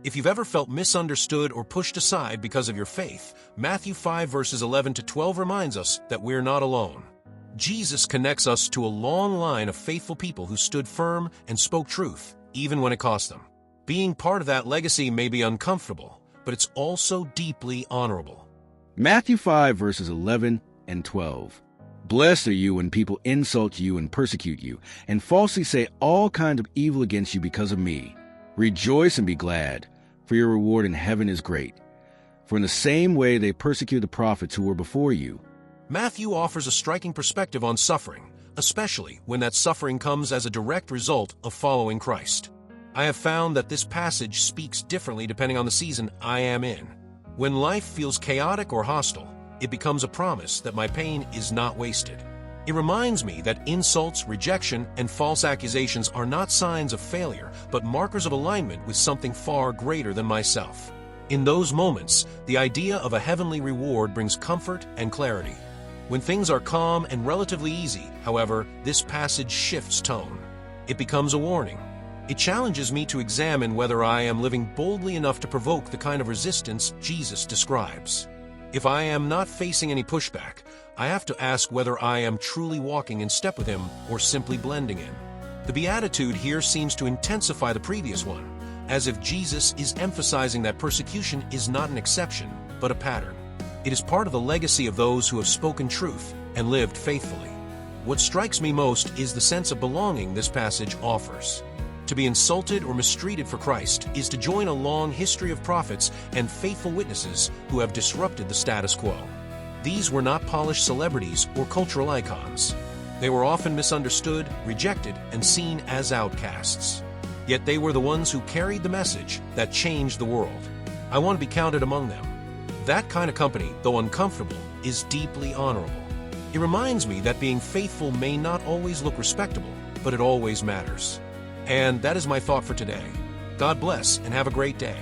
If you've ever felt misunderstood or pushed aside because of your faith, Matthew 5 verses 11 to 12 reminds us that we're not alone. Jesus connects us to a long line of faithful people who stood firm and spoke truth, even when it cost them. Being part of that legacy may be uncomfortable, but it's also deeply honorable. Matthew 5 verses 11 and 12. Blessed are you when people insult you and persecute you, and falsely say all kinds of evil against you because of me. Rejoice and be glad, for your reward in heaven is great. For in the same way they persecuted the prophets who were before you. Matthew offers a striking perspective on suffering, especially when that suffering comes as a direct result of following Christ. I have found that this passage speaks differently depending on the season I am in. When life feels chaotic or hostile, it becomes a promise that my pain is not wasted. It reminds me that insults, rejection, and false accusations are not signs of failure, but markers of alignment with something far greater than myself. In those moments, the idea of a heavenly reward brings comfort and clarity. When things are calm and relatively easy, however, this passage shifts tone. It becomes a warning. It challenges me to examine whether I am living boldly enough to provoke the kind of resistance Jesus describes. If I am not facing any pushback, I have to ask whether I am truly walking in step with Him or simply blending in. The beatitude here seems to intensify the previous one, as if Jesus is emphasizing that persecution is not an exception, but a pattern. It is part of the legacy of those who have spoken truth and lived faithfully. What strikes me most is the sense of belonging this passage offers. To be insulted or mistreated for Christ is to join a long history of prophets and faithful witnesses who have disrupted the status quo. These were not polished celebrities or cultural icons. They were often misunderstood, rejected, and seen as outcasts. Yet they were the ones who carried the message that changed the world. I want to be counted among them. That kind of company, though uncomfortable, is deeply honorable. It reminds me that being faithful may not always look respectable, but it always matters. And that is my thought for today. God bless and have a great day.